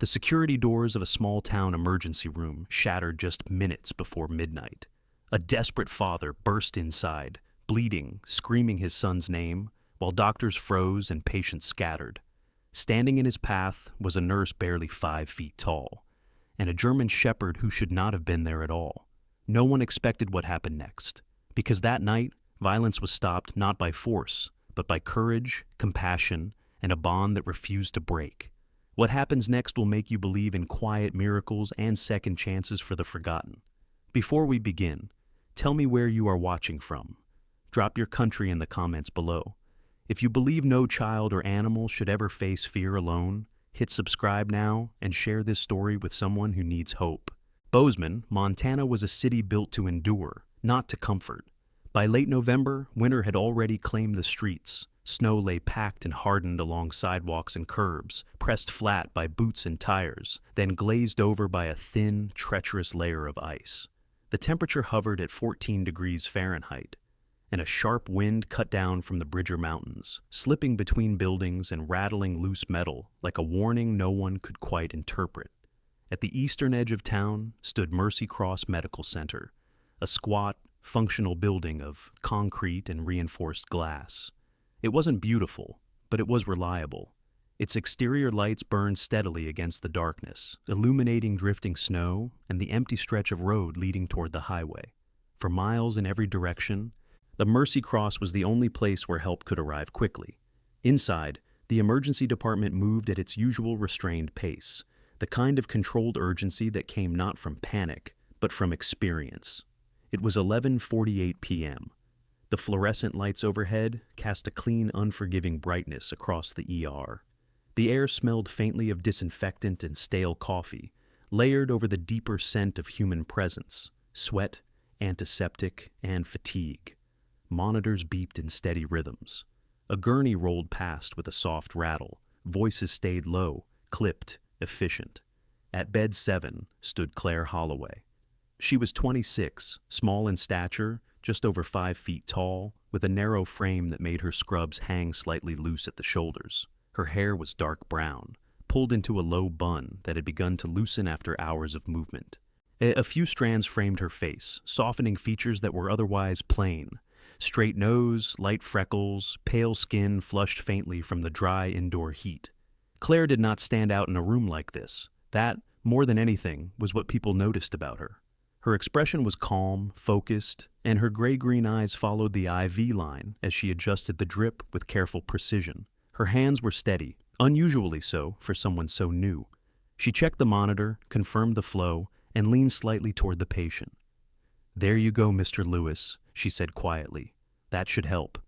The security doors of a small-town emergency room shattered just minutes before midnight. A desperate father burst inside, bleeding, screaming his son's name, while doctors froze and patients scattered. Standing in his path was a nurse barely 5 feet tall, and a German shepherd who should not have been there at all. No one expected what happened next, because that night, violence was stopped not by force, but by courage, compassion, and a bond that refused to break. What happens next will make you believe in quiet miracles and second chances for the forgotten. Before we begin, tell me where you are watching from. Drop your country in the comments below. If you believe no child or animal should ever face fear alone, hit subscribe now and share this story with someone who needs hope. Bozeman, Montana was a city built to endure, not to comfort. By late November, winter had already claimed the streets. Snow lay packed and hardened along sidewalks and curbs, pressed flat by boots and tires, then glazed over by a thin, treacherous layer of ice. The temperature hovered at 14 degrees Fahrenheit, and a sharp wind cut down from the Bridger Mountains, slipping between buildings and rattling loose metal like a warning no one could quite interpret. At the eastern edge of town stood Mercy Cross Medical Center, a squat, functional building of concrete and reinforced glass. It wasn't beautiful, but it was reliable. Its exterior lights burned steadily against the darkness, illuminating drifting snow and the empty stretch of road leading toward the highway. For miles in every direction, the Mercy Cross was the only place where help could arrive quickly. Inside, the emergency department moved at its usual restrained pace, the kind of controlled urgency that came not from panic, but from experience. It was 11:48 p.m. The fluorescent lights overhead cast a clean, unforgiving brightness across the ER. The air smelled faintly of disinfectant and stale coffee, layered over the deeper scent of human presence, sweat, antiseptic, and fatigue. Monitors beeped in steady rhythms. A gurney rolled past with a soft rattle. Voices stayed low, clipped, efficient. At bed 7 stood Claire Holloway. She was 26, small in stature, just over 5 feet tall, with a narrow frame that made her scrubs hang slightly loose at the shoulders. Her hair was dark brown, pulled into a low bun that had begun to loosen after hours of movement. A few strands framed her face, softening features that were otherwise plain. Straight nose, light freckles, pale skin flushed faintly from the dry indoor heat. Claire did not stand out in a room like this. That, more than anything, was what people noticed about her. Her expression was calm, focused, and her gray-green eyes followed the IV line as she adjusted the drip with careful precision. Her hands were steady, unusually so for someone so new. She checked the monitor, confirmed the flow, and leaned slightly toward the patient. "There you go, Mr. Lewis," she said quietly. "That should help."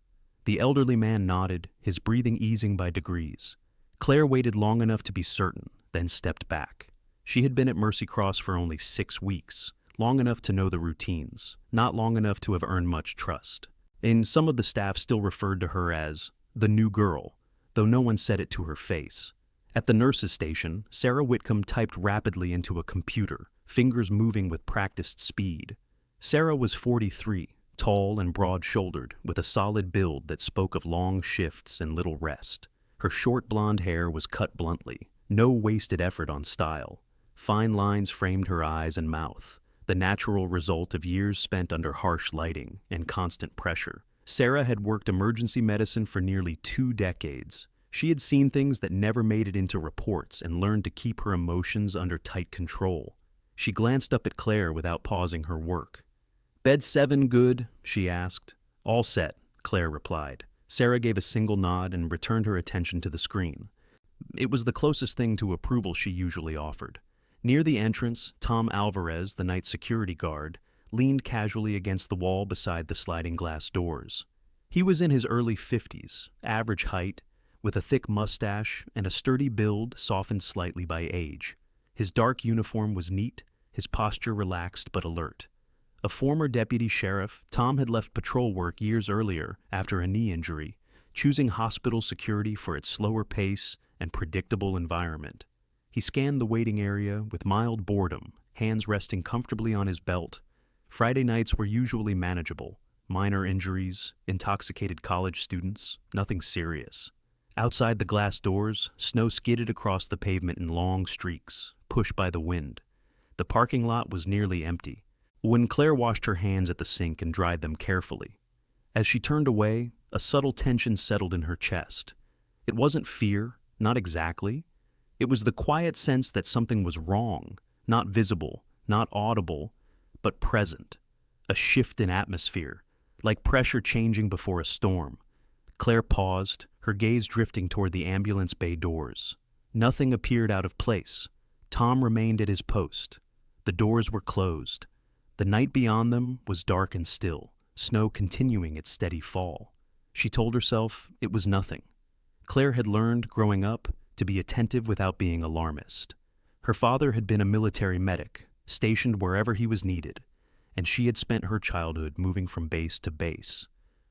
The elderly man nodded, his breathing easing by degrees. Claire waited long enough to be certain, then stepped back. She had been at Mercy Cross for only 6 weeks. Long enough to know the routines, not long enough to have earned much trust. And some of the staff still referred to her as the new girl, though no one said it to her face. At the nurse's station, Sarah Whitcomb typed rapidly into a computer, fingers moving with practiced speed. Sarah was 43, tall and broad-shouldered, with a solid build that spoke of long shifts and little rest. Her short blonde hair was cut bluntly, no wasted effort on style. Fine lines framed her eyes and mouth, the natural result of years spent under harsh lighting and constant pressure. Sarah had worked emergency medicine for nearly 2 decades. She had seen things that never made it into reports and learned to keep her emotions under tight control. She glanced up at Claire without pausing her work. "Bed 7 good?" she asked. "All set," Claire replied. Sarah gave a single nod and returned her attention to the screen. It was the closest thing to approval she usually offered. Near the entrance, Tom Alvarez, the night security guard, leaned casually against the wall beside the sliding glass doors. He was in his early 50s, average height, with a thick mustache and a sturdy build softened slightly by age. His dark uniform was neat, his posture relaxed but alert. A former deputy sheriff, Tom had left patrol work years earlier after a knee injury, choosing hospital security for its slower pace and predictable environment. He scanned the waiting area with mild boredom, hands resting comfortably on his belt. Friday nights were usually manageable. Minor injuries, intoxicated college students, nothing serious. Outside the glass doors, snow skidded across the pavement in long streaks, pushed by the wind. The parking lot was nearly empty. When Claire washed her hands at the sink and dried them carefully, as she turned away, a subtle tension settled in her chest. It wasn't fear, not exactly. It was the quiet sense that something was wrong, not visible, not audible, but present. A shift in atmosphere, like pressure changing before a storm. Claire paused, her gaze drifting toward the ambulance bay doors. Nothing appeared out of place. Tom remained at his post. The doors were closed. The night beyond them was dark and still, snow continuing its steady fall. She told herself it was nothing. Claire had learned, growing up, to be attentive without being alarmist. Her father had been a military medic, stationed wherever he was needed, and she had spent her childhood moving from base to base.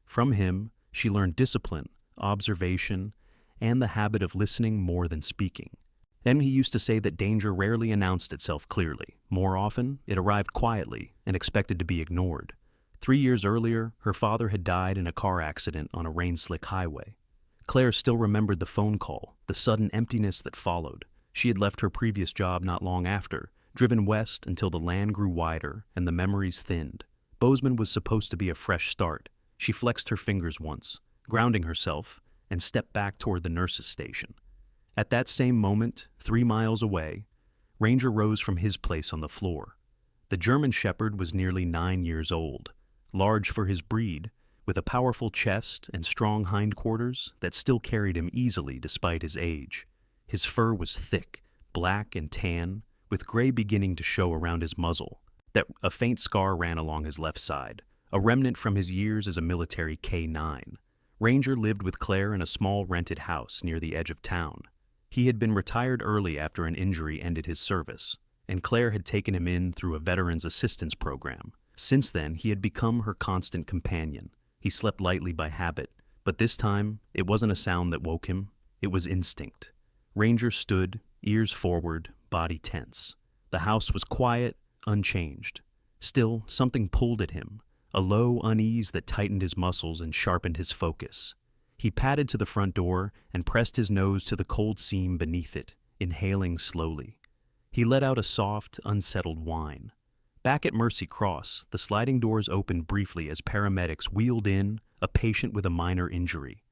From him, she learned discipline, observation, and the habit of listening more than speaking. Then he used to say that danger rarely announced itself clearly. More often, it arrived quietly and expected to be ignored. 3 years earlier, her father had died in a car accident on a rain-slick highway. Claire still remembered the phone call, the sudden emptiness that followed. She had left her previous job not long after, driven west until the land grew wider and the memories thinned. Bozeman was supposed to be a fresh start. She flexed her fingers once, grounding herself, and stepped back toward the nurse's station. At that same moment, 3 miles away, Ranger rose from his place on the floor. The German Shepherd was nearly 9 years old, large for his breed, with a powerful chest and strong hindquarters that still carried him easily despite his age. His fur was thick, black and tan, with gray beginning to show around his muzzle. That a faint scar ran along his left side, a remnant from his years as a military K-9. Ranger lived with Claire in a small rented house near the edge of town. He had been retired early after an injury ended his service, and Claire had taken him in through a veterans assistance program. Since then, he had become her constant companion. He slept lightly by habit, but this time, it wasn't a sound that woke him. It was instinct. Ranger stood, ears forward, body tense. The house was quiet, unchanged. Still, something pulled at him, a low unease that tightened his muscles and sharpened his focus. He padded to the front door and pressed his nose to the cold seam beneath it, inhaling slowly. He let out a soft, unsettled whine. Back at Mercy Cross, the sliding doors opened briefly as paramedics wheeled in a patient with a minor injury.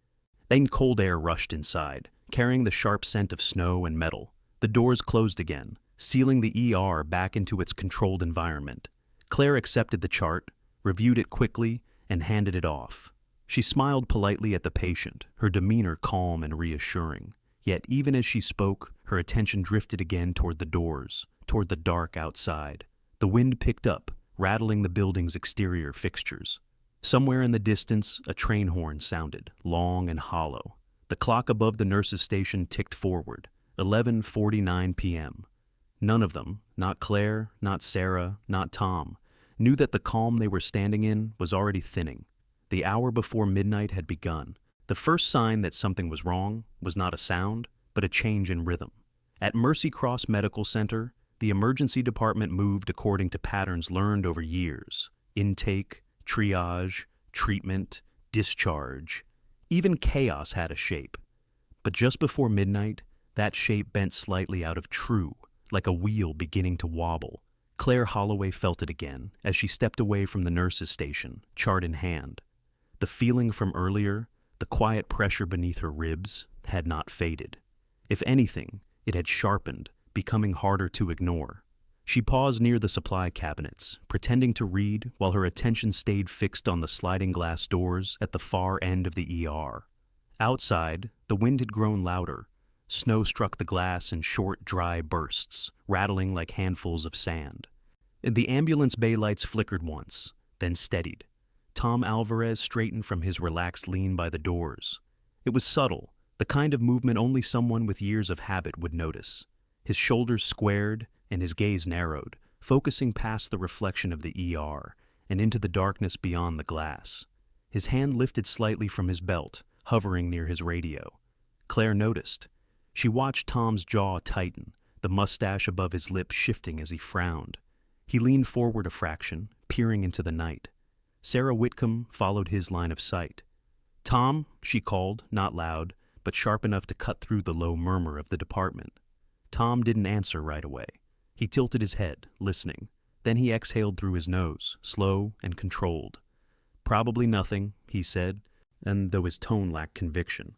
Then cold air rushed inside, carrying the sharp scent of snow and metal. The doors closed again, sealing the ER back into its controlled environment. Claire accepted the chart, reviewed it quickly, and handed it off. She smiled politely at the patient, her demeanor calm and reassuring. Yet even as she spoke, her attention drifted again toward the doors, toward the dark outside. The wind picked up, rattling the building's exterior fixtures. Somewhere in the distance, a train horn sounded, long and hollow. The clock above the nurse's station ticked forward, 11:49 p.m. None of them, not Claire, not Sarah, not Tom, knew that the calm they were standing in was already thinning. The hour before midnight had begun. The first sign that something was wrong was not a sound, but a change in rhythm. At Mercy Cross Medical Center, the emergency department moved according to patterns learned over years. Intake, triage, treatment, discharge. Even chaos had a shape. But just before midnight, that shape bent slightly out of true, like a wheel beginning to wobble. Claire Holloway felt it again as she stepped away from the nurse's station, chart in hand. The feeling from earlier, the quiet pressure beneath her ribs, had not faded. If anything, it had sharpened, becoming harder to ignore. She paused near the supply cabinets, pretending to read while her attention stayed fixed on the sliding glass doors at the far end of the ER. Outside, the wind had grown louder. Snow struck the glass in short, dry bursts, rattling like handfuls of sand. The ambulance bay lights flickered once, then steadied. Tom Alvarez straightened from his relaxed lean by the doors. It was subtle, the kind of movement only someone with years of habit would notice. His shoulders squared and his gaze narrowed, focusing past the reflection of the ER and into the darkness beyond the glass. His hand lifted slightly from his belt, hovering near his radio. Claire noticed. She watched Tom's jaw tighten, the mustache above his lips shifting as he frowned. He leaned forward a fraction, peering into the night. Sarah Whitcomb followed his line of sight. "Tom," she called, not loud, but sharp enough to cut through the low murmur of the department. Tom didn't answer right away. He tilted his head, listening. Then he exhaled through his nose, slow and controlled. "Probably nothing," he said, and though his tone lacked conviction.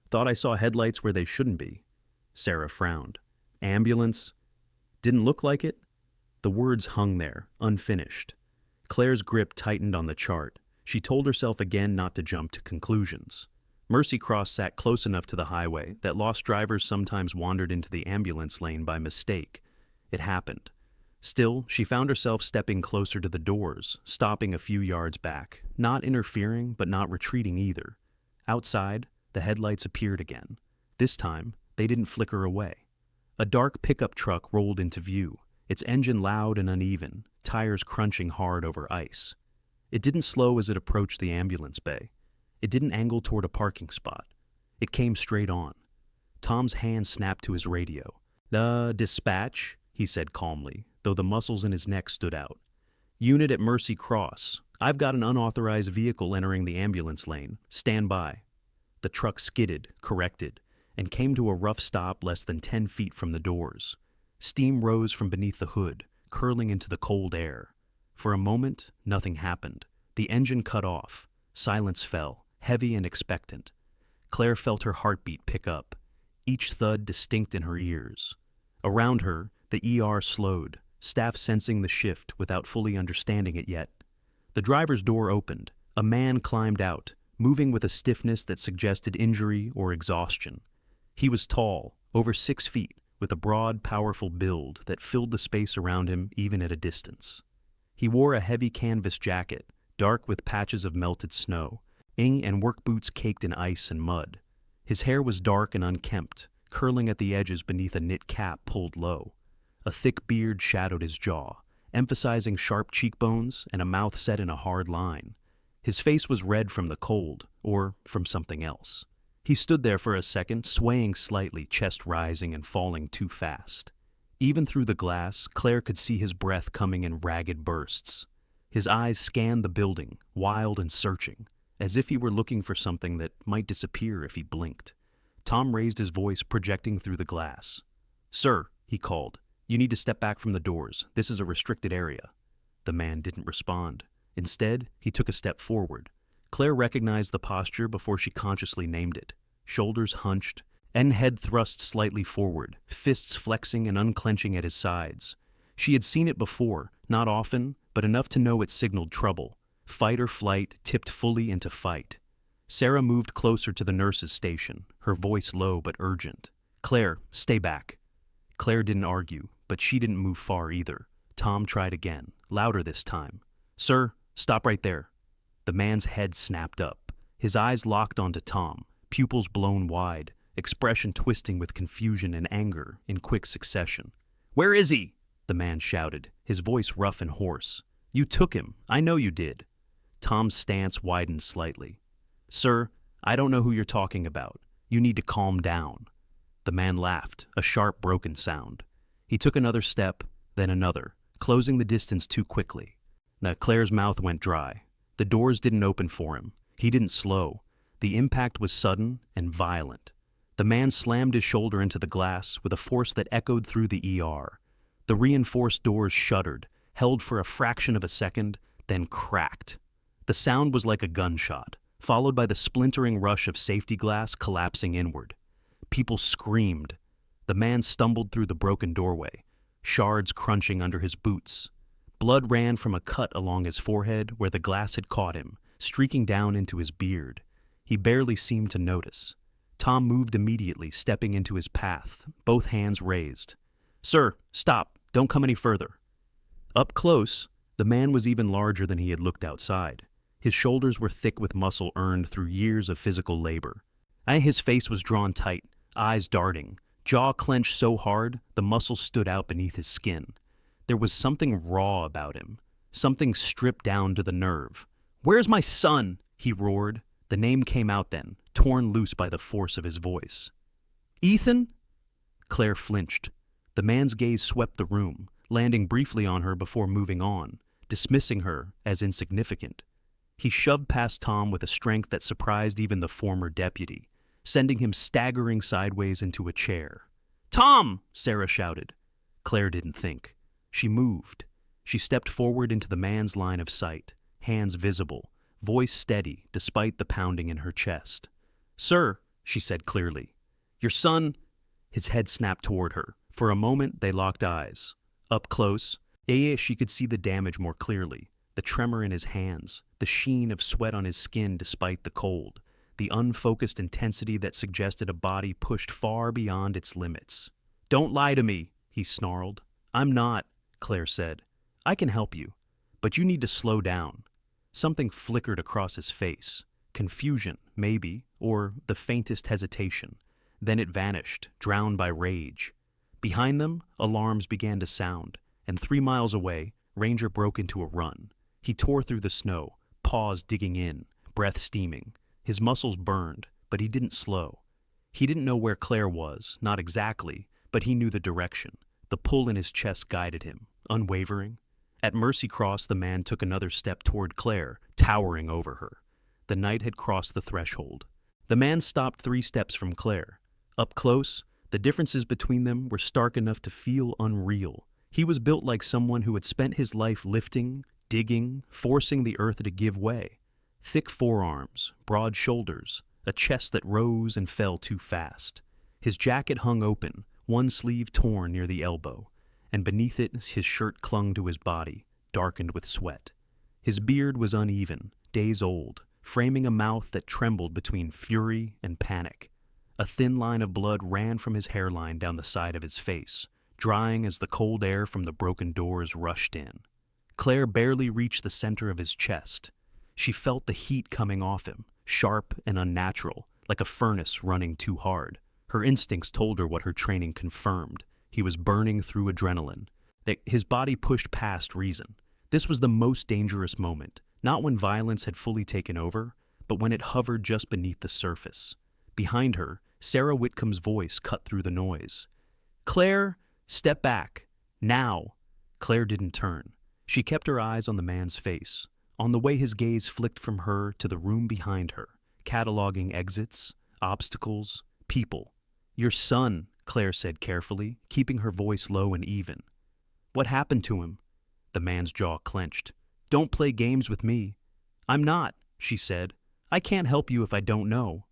"Thought I saw headlights where they shouldn't be." Sarah frowned. "Ambulance? Didn't look like it?" The words hung there, unfinished. Claire's grip tightened on the chart. She told herself again not to jump to conclusions. Mercy Cross sat close enough to the highway that lost drivers sometimes wandered into the ambulance lane by mistake. It happened. Still, she found herself stepping closer to the doors, stopping a few yards back, not interfering but not retreating either. Outside, the headlights appeared again. This time, they didn't flicker away. A dark pickup truck rolled into view, its engine loud and uneven, tires crunching hard over ice. It didn't slow as it approached the ambulance bay. It didn't angle toward a parking spot. It came straight on. Tom's hand snapped to his radio. Dispatch," he said calmly, though the muscles in his neck stood out. "Unit at Mercy Cross. I've got an unauthorized vehicle entering the ambulance lane. Stand by." The truck skidded, corrected, and came to a rough stop less than 10 feet from the doors. Steam rose from beneath the hood, curling into the cold air. For a moment, nothing happened. The engine cut off. Silence fell, heavy and expectant. Claire felt her heartbeat pick up, each thud distinct in her ears. Around her, the ER slowed, staff sensing the shift without fully understanding it yet. The driver's door opened. A man climbed out, moving with a stiffness that suggested injury or exhaustion. He was tall, over 6 feet, with a broad, powerful build that filled the space around him even at a distance. He wore a heavy canvas jacket, dark with patches of melted snow, and work boots caked in ice and mud. His hair was dark and unkempt, curling at the edges beneath a knit cap pulled low. A thick beard shadowed his jaw, emphasizing sharp cheekbones and a mouth set in a hard line. His face was red from the cold, or from something else. He stood there for a second, swaying slightly, chest rising and falling too fast. Even through the glass, Claire could see his breath coming in ragged bursts. His eyes scanned the building, wild and searching, as if he were looking for something that might disappear if he blinked. Tom raised his voice, projecting through the glass. "Sir," he called, "you need to step back from the doors. This is a restricted area." The man didn't respond. Instead, he took a step forward. Claire recognized the posture before she consciously named it. Shoulders hunched, and head thrust slightly forward, fists flexing and unclenching at his sides. She had seen it before, not often, but enough to know it signaled trouble. Fight or flight tipped fully into fight. Sarah moved closer to the nurse's station, her voice low but urgent. "Claire, stay back." Claire didn't argue, but she didn't move far either. Tom tried again, louder this time. "Sir, stop right there." The man's head snapped up. His eyes locked onto Tom, pupils blown wide, expression twisting with confusion and anger in quick succession. "Where is he?" the man shouted, his voice rough and hoarse. "You took him. I know you did." Tom's stance widened slightly. "Sir, I don't know who you're talking about. You need to calm down." The man laughed, a sharp, broken sound. He took another step, then another, closing the distance too quickly. Now Claire's mouth went dry. The doors didn't open for him. He didn't slow. The impact was sudden and violent. The man slammed his shoulder into the glass with a force that echoed through the ER. The reinforced doors shuddered, held for a fraction of a second, then cracked. The sound was like a gunshot, followed by the splintering rush of safety glass collapsing inward. People screamed. The man stumbled through the broken doorway, shards crunching under his boots. Blood ran from a cut along his forehead where the glass had caught him, streaking down into his beard. He barely seemed to notice. Tom moved immediately, stepping into his path, both hands raised. "Sir, stop. Don't come any further." Up close, the man was even larger than he had looked outside. His shoulders were thick with muscle earned through years of physical labor. His face was drawn tight, eyes darting, jaw clenched so hard the muscles stood out beneath his skin. There was something raw about him, something stripped down to the nerve. "Where's my son?" he roared. The name came out then, torn loose by the force of his voice. "Ethan?" Claire flinched. The man's gaze swept the room, landing briefly on her before moving on, dismissing her as insignificant. He shoved past Tom with a strength that surprised even the former deputy. sending him staggering sideways into a chair. "Tom!" Sarah shouted. Claire didn't think. She moved. She stepped forward into the man's line of sight, hands visible, voice steady despite the pounding in her chest. "Sir," she said clearly, "your son—" His head snapped toward her. For a moment, they locked eyes. Up close, she could see the damage more clearly, the tremor in his hands, the sheen of sweat on his skin despite the cold, the unfocused intensity that suggested a body pushed far beyond its limits. "Don't lie to me," he snarled. "I'm not," Claire said. "I can help you, but you need to slow down." Something flickered across his face. Confusion, maybe, or the faintest hesitation. Then it vanished, drowned by rage. Behind them, alarms began to sound, and 3 miles away, Ranger broke into a run. He tore through the snow, paws digging in, breath steaming. His muscles burned, but he didn't slow. He didn't know where Claire was, not exactly, but he knew the direction. The pull in his chest guided him, unwavering. At Mercy Cross, the man took another step toward Claire, towering over her. The night had crossed the threshold. The man stopped 3 steps from Claire. Up close, the differences between them were stark enough to feel unreal. He was built like someone who had spent his life lifting, digging, forcing the earth to give way. Thick forearms, broad shoulders, a chest that rose and fell too fast. His jacket hung open, one sleeve torn near the elbow, and beneath it his shirt clung to his body, darkened with sweat. His beard was uneven, days old, framing a mouth that trembled between fury and panic. A thin line of blood ran from his hairline down the side of his face, drying as the cold air from the broken doors rushed in. Claire barely reached the center of his chest. She felt the heat coming off him, sharp and unnatural, like a furnace running too hard. Her instincts told her what her training confirmed. He was burning through adrenaline. That his body pushed past reason. This was the most dangerous moment, not when violence had fully taken over, but when it hovered just beneath the surface. Behind her, Sarah Whitcomb's voice cut through the noise. "Claire, step back. Now." Claire didn't turn. She kept her eyes on the man's face, on the way his gaze flicked from her to the room behind her, cataloging exits, obstacles, people. "Your son," Claire said carefully, keeping her voice low and even. "What happened to him?" The man's jaw clenched. "Don't play games with me." "I'm not," she said. "I can't help you if I don't know."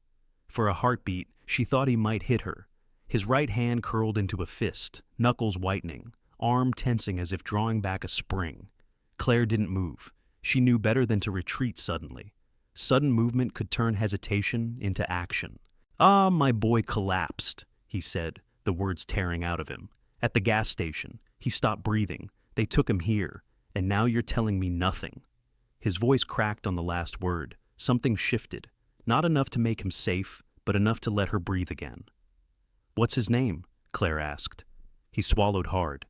For a heartbeat, she thought he might hit her. His right hand curled into a fist, knuckles whitening, arm tensing as if drawing back a spring. Claire didn't move. She knew better than to retreat suddenly. Sudden movement could turn hesitation into action. "Ah, my boy collapsed," he said, the words tearing out of him. "At the gas station. He stopped breathing. They took him here. And now you're telling me nothing." His voice cracked on the last word. Something shifted. Not enough to make him safe, but enough to let her breathe again. "What's his name?" Claire asked. He swallowed hard.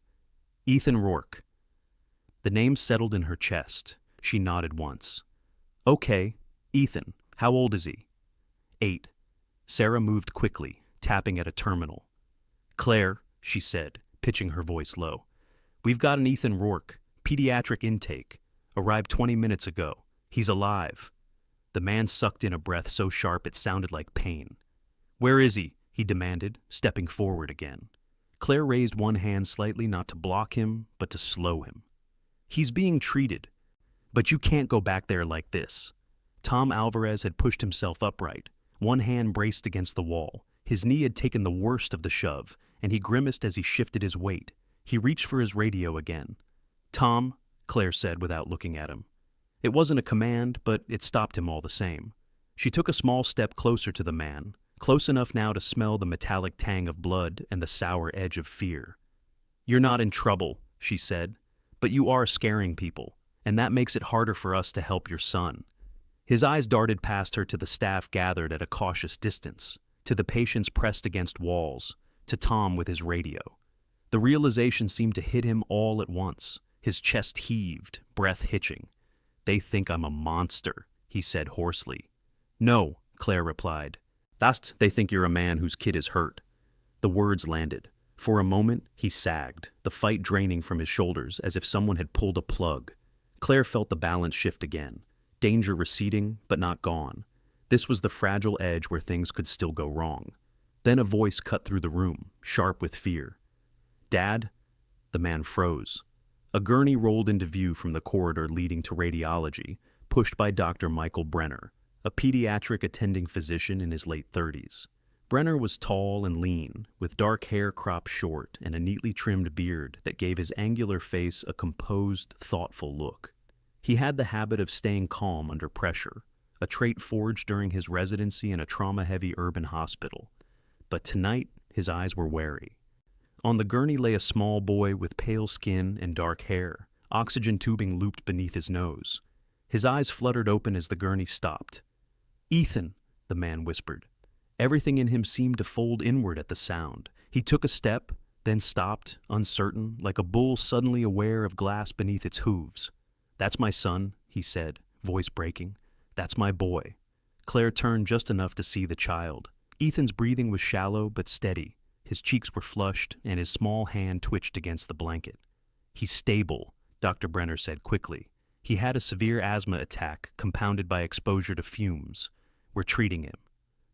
"Ethan Rourke." The name settled in her chest. She nodded once. "Okay, Ethan. How old is he?" 8. Sarah moved quickly, tapping at a terminal. "Claire," she said, pitching her voice low. "We've got an Ethan Rourke, pediatric intake. Arrived 20 minutes ago. He's alive." The man sucked in a breath so sharp it sounded like pain. "Where is he?" he demanded, stepping forward again. Claire raised one hand slightly, not to block him, but to slow him. "He's being treated. But you can't go back there like this." Tom Alvarez had pushed himself upright, one hand braced against the wall. His knee had taken the worst of the shove, and he grimaced as he shifted his weight. He reached for his radio again. "Tom," Claire said without looking at him. It wasn't a command, but it stopped him all the same. She took a small step closer to the man, close enough now to smell the metallic tang of blood and the sour edge of fear. "You're not in trouble," she said, "but you are scaring people, and that makes it harder for us to help your son." His eyes darted past her to the staff gathered at a cautious distance, to the patients pressed against walls, to Tom with his radio. The realization seemed to hit him all at once. His chest heaved, breath hitching. "They think I'm a monster," he said hoarsely. "No," Claire replied. They think you're a man whose kid is hurt." The words landed. For a moment, he sagged, the fight draining from his shoulders as if someone had pulled a plug. Claire felt the balance shift again. Danger receding, but not gone. This was the fragile edge where things could still go wrong. Then a voice cut through the room, sharp with fear. "Dad?" The man froze. A gurney rolled into view from the corridor leading to radiology, pushed by Dr. Michael Brenner, a pediatric attending physician in his late 30s. Brenner was tall and lean, with dark hair cropped short and a neatly trimmed beard that gave his angular face a composed, thoughtful look. He had the habit of staying calm under pressure, a trait forged during his residency in a trauma-heavy urban hospital. But tonight, his eyes were wary. On the gurney lay a small boy with pale skin and dark hair, oxygen tubing looped beneath his nose. His eyes fluttered open as the gurney stopped. "Ethan," the man whispered. Everything in him seemed to fold inward at the sound. He took a step, then stopped, uncertain, like a bull suddenly aware of glass beneath its hooves. "That's my son," he said, voice breaking. "That's my boy." Claire turned just enough to see the child. Ethan's breathing was shallow but steady. His cheeks were flushed, and his small hand twitched against the blanket. "He's stable," Dr. Brenner said quickly. "He had a severe asthma attack, compounded by exposure to fumes. We're treating him."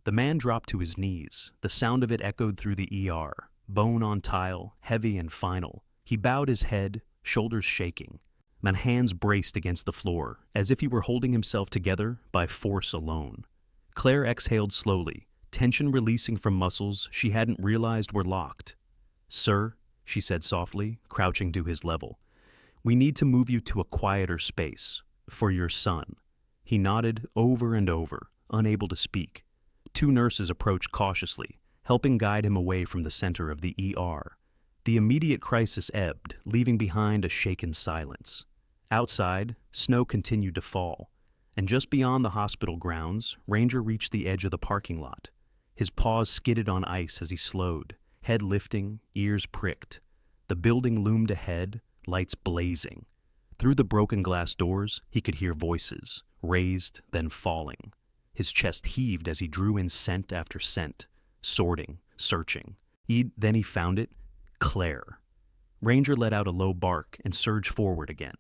The man dropped to his knees. The sound of it echoed through the ER, bone on tile, heavy and final. He bowed his head, shoulders shaking. My hands braced against the floor, as if he were holding himself together by force alone. Claire exhaled slowly, tension releasing from muscles she hadn't realized were locked. "Sir," she said softly, crouching to his level, "we need to move you to a quieter space. For your son." He nodded over and over, unable to speak. Two nurses approached cautiously, helping guide him away from the center of the ER. The immediate crisis ebbed, leaving behind a shaken silence. Outside, snow continued to fall, and just beyond the hospital grounds, Ranger reached the edge of the parking lot. His paws skidded on ice as he slowed, head lifting, ears pricked. The building loomed ahead, lights blazing. Through the broken glass doors, he could hear voices, raised, then falling. His chest heaved as he drew in scent after scent, sorting, searching. Then he found it, Claire. Ranger let out a low bark and surged forward again.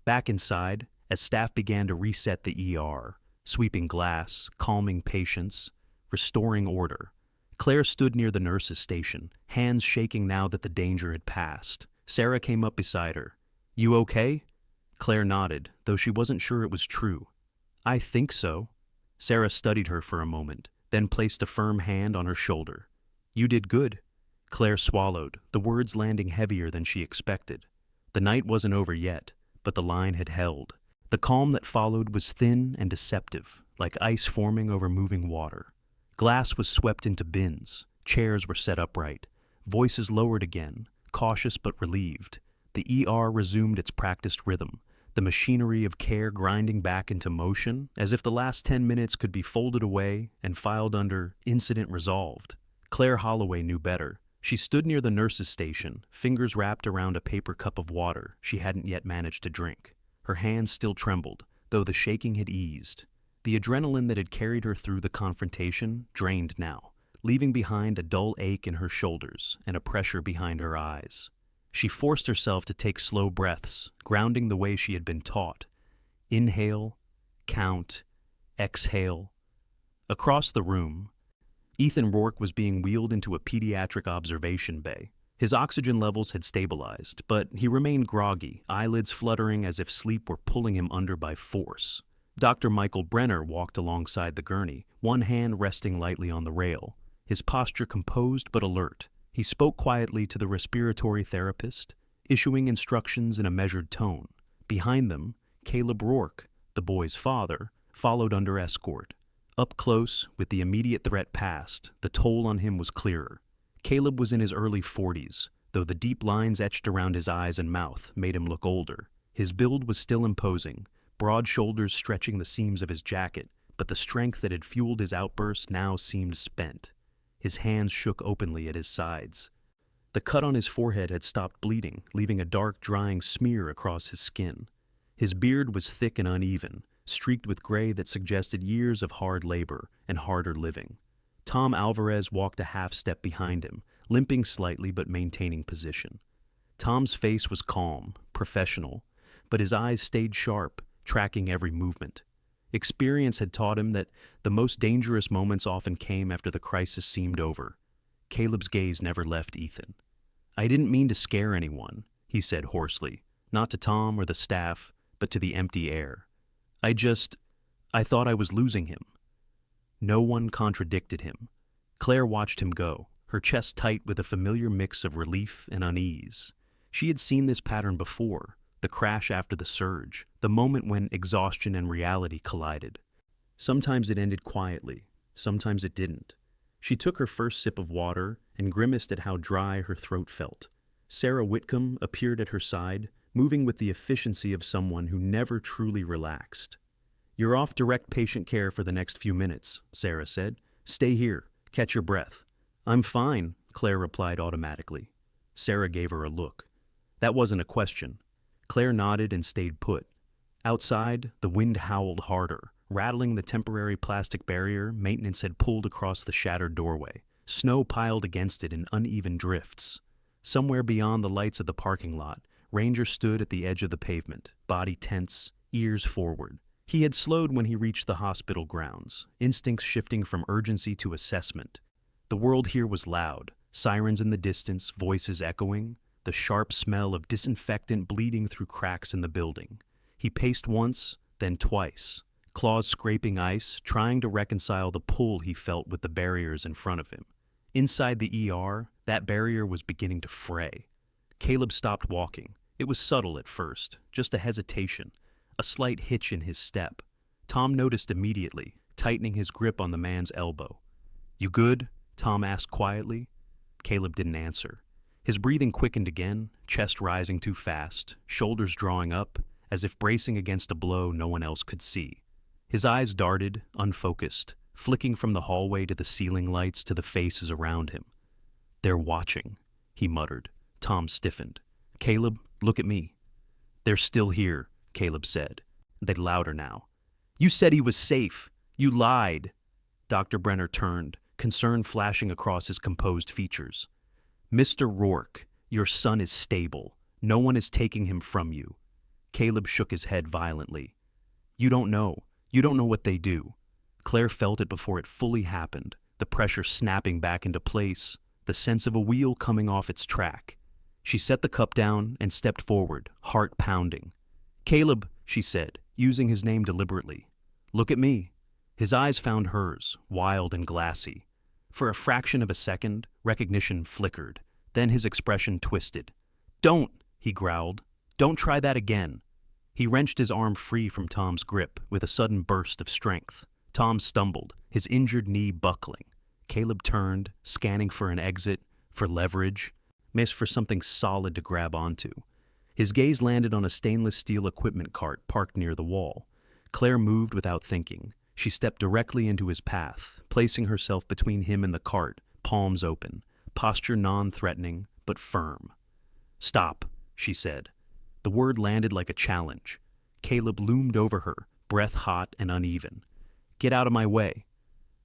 Back inside, as staff began to reset the ER, sweeping glass, calming patients, restoring order. Claire stood near the nurse's station, hands shaking now that the danger had passed. Sarah came up beside her. "You okay?" Claire nodded, though she wasn't sure it was true. "I think so." Sarah studied her for a moment, then placed a firm hand on her shoulder. "You did good." Claire swallowed, the words landing heavier than she expected. The night wasn't over yet, but the line had held. The calm that followed was thin and deceptive, like ice forming over moving water. Glass was swept into bins, chairs were set upright, voices lowered again, cautious but relieved. The ER resumed its practiced rhythm, the machinery of care grinding back into motion, as if the last 10 minutes could be folded away and filed under "incident resolved." Claire Holloway knew better. She stood near the nurse's station, fingers wrapped around a paper cup of water she hadn't yet managed to drink. Her hands still trembled, though the shaking had eased. The adrenaline that had carried her through the confrontation drained now, leaving behind a dull ache in her shoulders and a pressure behind her eyes. She forced herself to take slow breaths, grounding the way she had been taught. Inhale, count, exhale. Across the room, Ethan Rourke was being wheeled into a pediatric observation bay. His oxygen levels had stabilized, but he remained groggy, eyelids fluttering as if sleep were pulling him under by force. Dr. Michael Brenner walked alongside the gurney, one hand resting lightly on the rail, his posture composed but alert. He spoke quietly to the respiratory therapist, issuing instructions in a measured tone. Behind them, Caleb Rourke, the boy's father, followed under escort. Up close, with the immediate threat past, the toll on him was clearer. Caleb was in his early 40s, though the deep lines etched around his eyes and mouth made him look older. His build was still imposing, broad shoulders stretching the seams of his jacket, but the strength that had fueled his outburst now seemed spent. His hands shook openly at his sides. The cut on his forehead had stopped bleeding, leaving a dark, drying smear across his skin. His beard was thick and uneven, streaked with gray that suggested years of hard labor and harder living. Tom Alvarez walked a half step behind him, limping slightly but maintaining position. Tom's face was calm, professional, but his eyes stayed sharp, tracking every movement. Experience had taught him that the most dangerous moments often came after the crisis seemed over. Caleb's gaze never left Ethan. "I didn't mean to scare anyone," he said hoarsely, not to Tom or the staff, but to the empty air. I thought I was losing him." No one contradicted him. Claire watched him go, her chest tight with a familiar mix of relief and unease. She had seen this pattern before, the crash after the surge, the moment when exhaustion and reality collided. Sometimes it ended quietly, sometimes it didn't. She took her first sip of water and grimaced at how dry her throat felt. Sarah Whitcomb appeared at her side, moving with the efficiency of someone who never truly relaxed. "You're off direct patient care for the next few minutes," Sarah said. "Stay here. Catch your breath." "I'm fine," Claire replied automatically. Sarah gave her a look. That wasn't a question. Claire nodded and stayed put. Outside, the wind howled harder, rattling the temporary plastic barrier maintenance had pulled across the shattered doorway. Snow piled against it in uneven drifts. Somewhere beyond the lights of the parking lot, Ranger stood at the edge of the pavement, body tense, ears forward. He had slowed when he reached the hospital grounds, instincts shifting from urgency to assessment. The world here was loud, sirens in the distance, voices echoing, the sharp smell of disinfectant bleeding through cracks in the building. He paced once, then twice, claws scraping ice, trying to reconcile the pull he felt with the barriers in front of him. Inside the ER, that barrier was beginning to fray. Caleb stopped walking. It was subtle at first, just a hesitation, a slight hitch in his step. Tom noticed immediately, tightening his grip on the man's elbow. "You good?" Tom asked quietly. Caleb didn't answer. His breathing quickened again, chest rising too fast, shoulders drawing up, as if bracing against a blow no one else could see. His eyes darted, unfocused, flicking from the hallway to the ceiling lights to the faces around him. "They're watching," he muttered. Tom stiffened. "Caleb, look at me." "They're still here," Caleb said. They'd louder now. "You said he was safe. You lied." Dr. Brenner turned, concern flashing across his composed features. "Mr. Rourke, your son is stable. No one is taking him from you." Caleb shook his head violently. You don't know. You don't know what they do." Claire felt it before it fully happened, the pressure snapping back into place, the sense of a wheel coming off its track. She set the cup down and stepped forward, heart pounding. "Caleb," she said, using his name deliberately. "Look at me." His eyes found hers, wild and glassy. For a fraction of a second, recognition flickered. Then his expression twisted. "Don't," he growled. "Don't try that again." He wrenched his arm free from Tom's grip with a sudden burst of strength. Tom stumbled, his injured knee buckling. Caleb turned, scanning for an exit, for leverage, missed for something solid to grab onto. His gaze landed on a stainless steel equipment cart parked near the wall. Claire moved without thinking. She stepped directly into his path, placing herself between him and the cart, palms open, posture non-threatening, but firm. "Stop," she said. The word landed like a challenge. Caleb loomed over her, breath hot and uneven. "Get out of my way."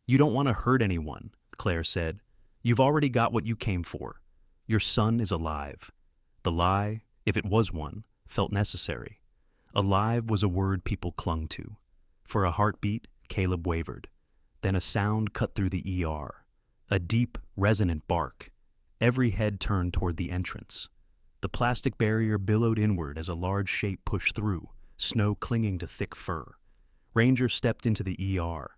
"You don't want to hurt anyone," Claire said. "You've already got what you came for. Your son is alive." The lie, if it was one, felt necessary. Alive was a word people clung to. For a heartbeat, Caleb wavered. Then a sound cut through the ER. A deep, resonant bark. Every head turned toward the entrance. The plastic barrier billowed inward as a large shape pushed through, snow clinging to thick fur. Ranger stepped into the ER,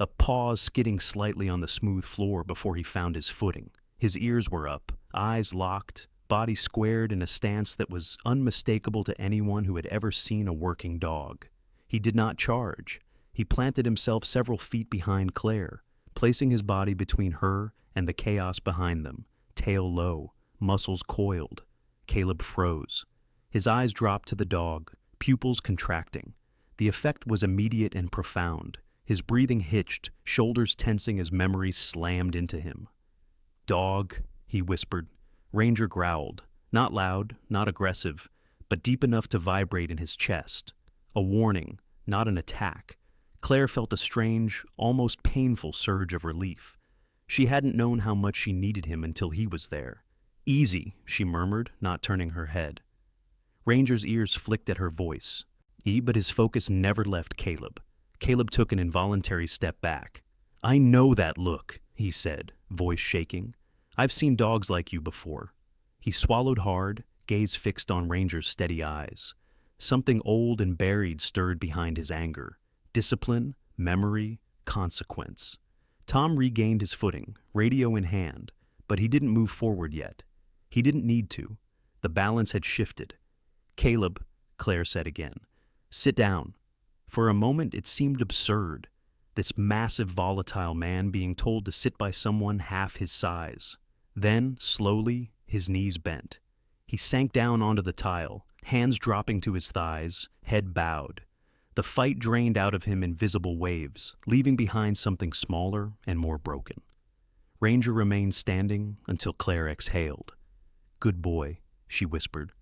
a pause skidding slightly on the smooth floor before he found his footing. His ears were up, eyes locked, body squared in a stance that was unmistakable to anyone who had ever seen a working dog. He did not charge. He planted himself several feet behind Claire, placing his body between her and the chaos behind them, tail low, muscles coiled. Caleb froze. His eyes dropped to the dog, pupils contracting. The effect was immediate and profound. His breathing hitched, shoulders tensing as memories slammed into him. "Dog," he whispered. Ranger growled, not loud, not aggressive, but deep enough to vibrate in his chest. A warning, not an attack. Claire felt a strange, almost painful surge of relief. She hadn't known how much she needed him until he was there. "Easy," she murmured, not turning her head. Ranger's ears flicked at her voice. But his focus never left Caleb. Caleb took an involuntary step back. "I know that look," he said, voice shaking. "I've seen dogs like you before." He swallowed hard, gaze fixed on Ranger's steady eyes. Something old and buried stirred behind his anger. Discipline, memory, consequence. Tom regained his footing, radio in hand, but he didn't move forward yet. He didn't need to. The balance had shifted. "Caleb," Claire said again, "sit down." For a moment it seemed absurd, this massive volatile man being told to sit by someone half his size. Then, slowly, his knees bent. He sank down onto the tile, hands dropping to his thighs, head bowed. The fight drained out of him in visible waves, leaving behind something smaller and more broken. Ranger remained standing until Claire exhaled. "Good boy," she whispered.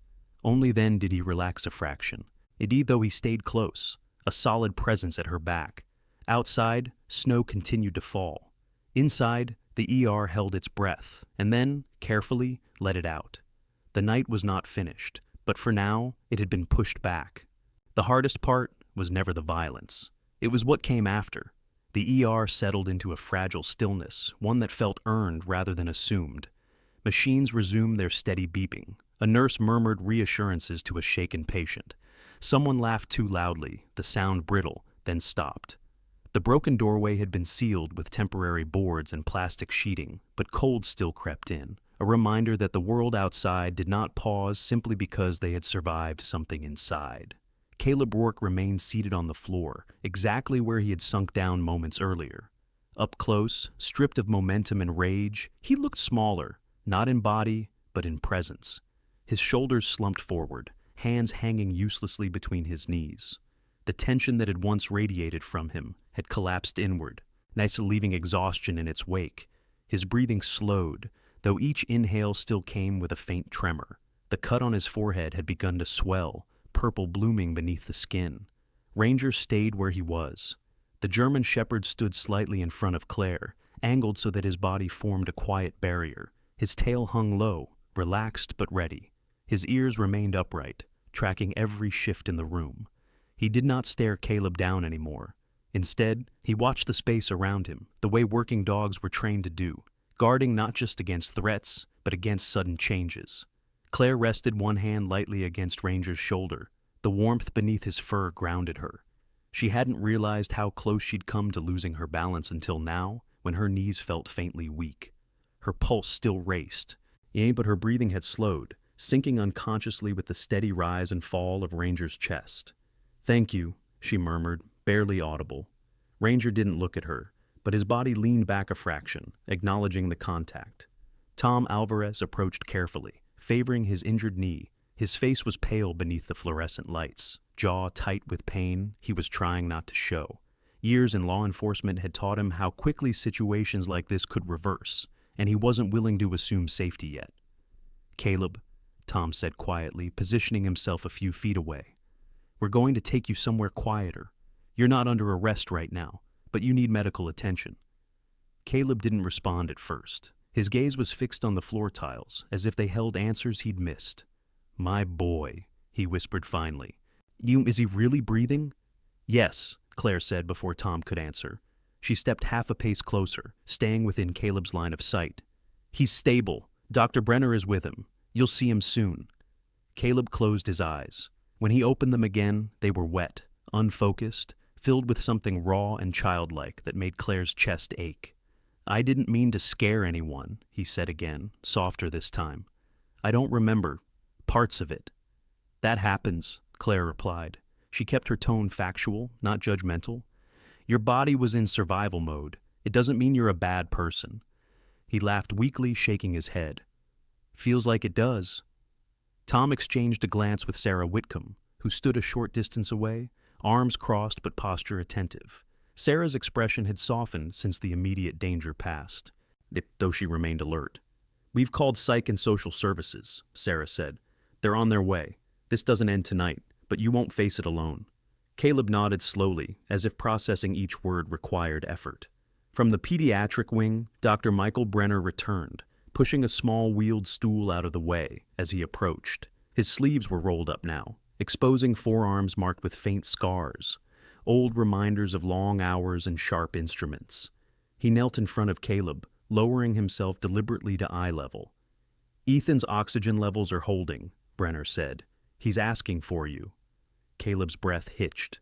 Only then did he relax a fraction. Indeed, though he stayed close, a solid presence at her back. Outside, snow continued to fall. Inside, the ER held its breath, and then, carefully, let it out. The night was not finished, but for now, it had been pushed back. The hardest part was never the violence. It was what came after. The ER settled into a fragile stillness, one that felt earned rather than assumed. Machines resumed their steady beeping. A nurse murmured reassurances to a shaken patient. Someone laughed too loudly, the sound brittle, then stopped. The broken doorway had been sealed with temporary boards and plastic sheeting, but cold still crept in, a reminder that the world outside did not pause simply because they had survived something inside. Caleb Rourke remained seated on the floor, exactly where he had sunk down moments earlier. Up close, stripped of momentum and rage, he looked smaller, not in body, but in presence. His shoulders slumped forward, hands hanging uselessly between his knees. The tension that had once radiated from him had collapsed inward, leaving exhaustion in its wake. His breathing slowed, though each inhale still came with a faint tremor. The cut on his forehead had begun to swell, purple blooming beneath the skin. Ranger stayed where he was. The German shepherd stood slightly in front of Claire, angled so that his body formed a quiet barrier. His tail hung low, relaxed but ready. His ears remained upright, tracking every shift in the room. He did not stare Caleb down anymore. Instead, he watched the space around him, the way working dogs were trained to do, guarding not just against threats, but against sudden changes. Claire rested one hand lightly against Ranger's shoulder. The warmth beneath his fur grounded her. She hadn't realized how close she'd come to losing her balance until now, when her knees felt faintly weak. Her pulse still raced, but her breathing had slowed, sinking unconsciously with the steady rise and fall of Ranger's chest. "Thank you," she murmured, barely audible. Ranger didn't look at her, but his body leaned back a fraction, acknowledging the contact. Tom Alvarez approached carefully, favoring his injured knee. His face was pale beneath the fluorescent lights, jaw tight with pain he was trying not to show. Years in law enforcement had taught him how quickly situations like this could reverse, and he wasn't willing to assume safety yet. "Caleb," Tom said quietly, positioning himself a few feet away. "We're going to take you somewhere quieter. You're not under arrest right now, but you need medical attention." Caleb didn't respond at first. His gaze was fixed on the floor tiles, as if they held answers he'd missed. "My boy," he whispered finally. Is he really breathing?" "Yes," Claire said before Tom could answer. She stepped half a pace closer, staying within Caleb's line of sight. "He's stable. Dr. Brenner is with him. You'll see him soon." Caleb closed his eyes. When he opened them again, they were wet, unfocused, filled with something raw and childlike that made Claire's chest ache. "I didn't mean to scare anyone," he said again, softer this time. "I don't remember parts of it." "That happens," Claire replied. She kept her tone factual, not judgmental. "Your body was in survival mode. It doesn't mean you're a bad person." He laughed weakly, shaking his head. "Feels like it does." Tom exchanged a glance with Sarah Whitcomb, who stood a short distance away, arms crossed but posture attentive. Sarah's expression had softened since the immediate danger passed, though she remained alert. "We've called psych and social services," Sarah said. "They're on their way. This doesn't end tonight, but you won't face it alone." Caleb nodded slowly, as if processing each word required effort. From the pediatric wing, Dr. Michael Brenner returned, pushing a small wheeled stool out of the way as he approached. His sleeves were rolled up now, exposing forearms marked with faint scars. old reminders of long hours and sharp instruments. He knelt in front of Caleb, lowering himself deliberately to eye level. "Ethan's oxygen levels are holding," Brenner said. "He's asking for you." Caleb's breath hitched.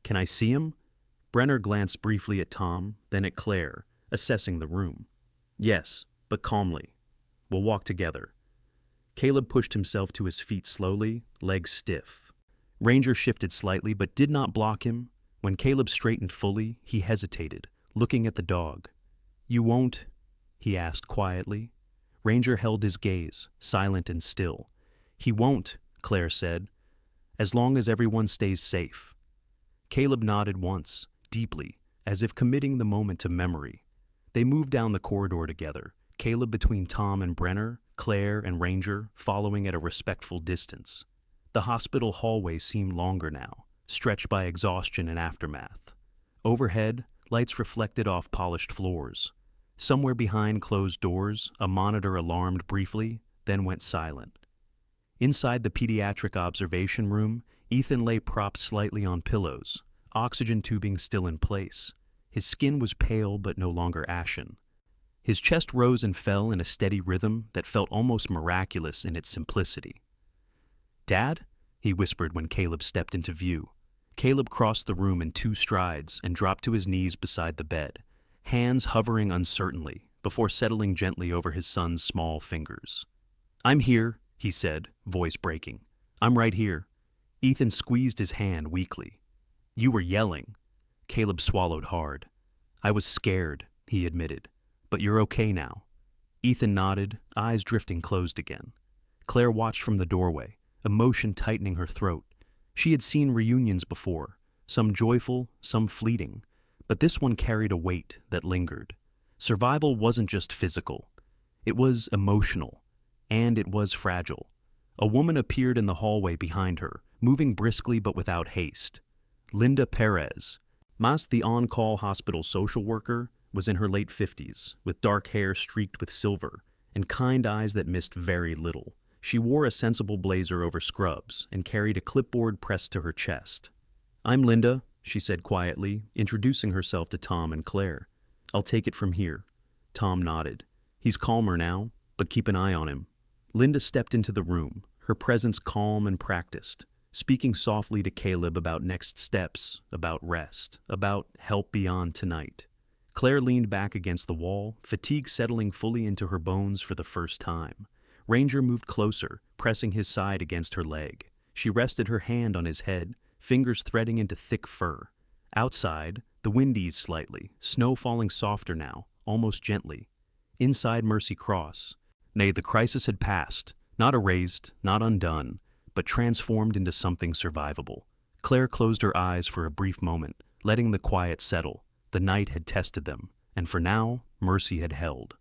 "Can I see him?" Brenner glanced briefly at Tom, then at Claire, assessing the room. "Yes, but calmly. We'll walk together." Caleb pushed himself to his feet slowly, legs stiff. Ranger shifted slightly but did not block him. When Caleb straightened fully, he hesitated, looking at the dog. "You won't?" he asked quietly. Ranger held his gaze, silent and still. "He won't," Claire said, "as long as everyone stays safe." Caleb nodded once, deeply, as if committing the moment to memory. They moved down the corridor together, Caleb between Tom and Brenner, Claire and Ranger following at a respectful distance. The hospital hallway seemed longer now, stretched by exhaustion and aftermath. Overhead, lights reflected off polished floors. Somewhere behind closed doors, a monitor alarmed briefly, then went silent. Inside the pediatric observation room, Ethan lay propped slightly on pillows, oxygen tubing still in place. His skin was pale but no longer ashen. His chest rose and fell in a steady rhythm that felt almost miraculous in its simplicity. "Dad?" he whispered when Caleb stepped into view. Caleb crossed the room in 2 strides and dropped to his knees beside the bed, hands hovering uncertainly before settling gently over his son's small fingers. "I'm here," he said, voice breaking. "I'm right here." Ethan squeezed his hand weakly. "You were yelling." Caleb swallowed hard. "I was scared," he admitted. "But you're okay now." Ethan nodded, eyes drifting closed again. Claire watched from the doorway, emotion tightening her throat. She had seen reunions before, some joyful, some fleeting, but this one carried a weight that lingered. Survival wasn't just physical. It was emotional, and it was fragile. A woman appeared in the hallway behind her, moving briskly but without haste. Linda Perez, the on-call hospital social worker, was in her late 50s, with dark hair streaked with silver, and kind eyes that missed very little. She wore a sensible blazer over scrubs and carried a clipboard pressed to her chest. "I'm Linda," she said quietly, introducing herself to Tom and Claire. "I'll take it from here." Tom nodded. "He's calmer now, but keep an eye on him." Linda stepped into the room, her presence calm and practiced, speaking softly to Caleb about next steps, about rest, about help beyond tonight. Claire leaned back against the wall, fatigue settling fully into her bones for the first time. Ranger moved closer, pressing his side against her leg. She rested her hand on his head, fingers threading into thick fur. Outside, the wind eased slightly, snow falling softer now, almost gently. Inside Mercy Cross, nay, the crisis had passed, not erased, not undone, but transformed into something survivable. Claire closed her eyes for a brief moment, letting the quiet settle. The night had tested them, and for now, Mercy had held.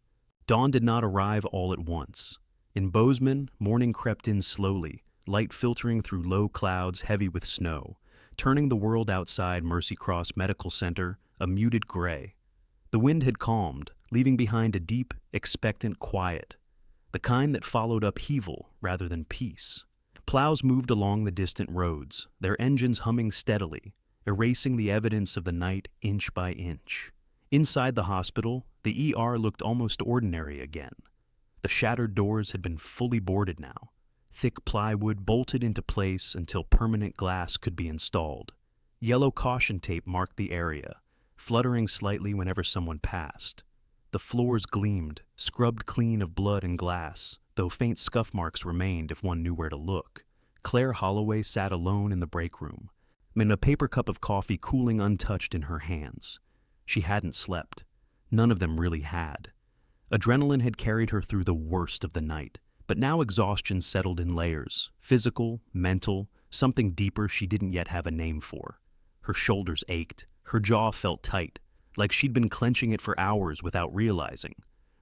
Dawn did not arrive all at once. In Bozeman, morning crept in slowly, light filtering through low clouds heavy with snow, turning the world outside Mercy Cross Medical Center a muted gray. The wind had calmed, leaving behind a deep, expectant quiet, the kind that followed upheaval rather than peace. Plows moved along the distant roads, their engines humming steadily, erasing the evidence of the night inch by inch. Inside the hospital, the ER looked almost ordinary again. The shattered doors had been fully boarded now, thick plywood bolted into place until permanent glass could be installed. Yellow caution tape marked the area, fluttering slightly whenever someone passed. The floors gleamed, scrubbed clean of blood and glass, though faint scuff marks remained if one knew where to look. Claire Holloway sat alone in the break room, a paper cup of coffee cooling untouched in her hands. She hadn't slept. None of them really had. Adrenaline had carried her through the worst of the night, but now exhaustion settled in layers, physical, mental, something deeper she didn't yet have a name for. Her shoulders ached, her jaw felt tight, like she'd been clenching it for hours without realizing.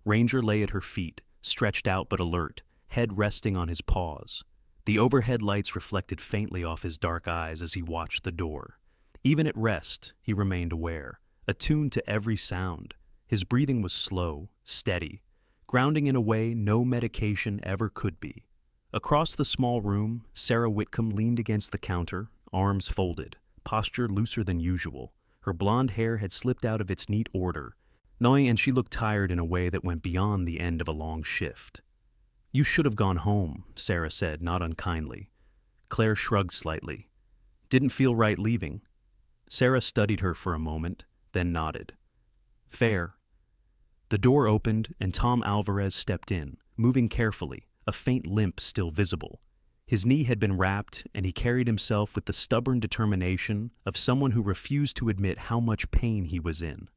Ranger lay at her feet, stretched out but alert, head resting on his paws. The overhead lights reflected faintly off his dark eyes as he watched the door. Even at rest, he remained aware, attuned to every sound. His breathing was slow, steady, grounding in a way no medication ever could be. Across the small room, Sarah Whitcomb leaned against the counter, arms folded, posture looser than usual. Her blonde hair had slipped out of its neat order, and she looked tired in a way that went beyond the end of a long shift. "You should have gone home," Sarah said, not unkindly. Claire shrugged slightly. "Didn't feel right leaving." Sarah studied her for a moment, then nodded. "Fair." The door opened and Tom Alvarez stepped in, moving carefully, a faint limp still visible. His knee had been wrapped, and he carried himself with the stubborn determination of someone who refused to admit how much pain he was in.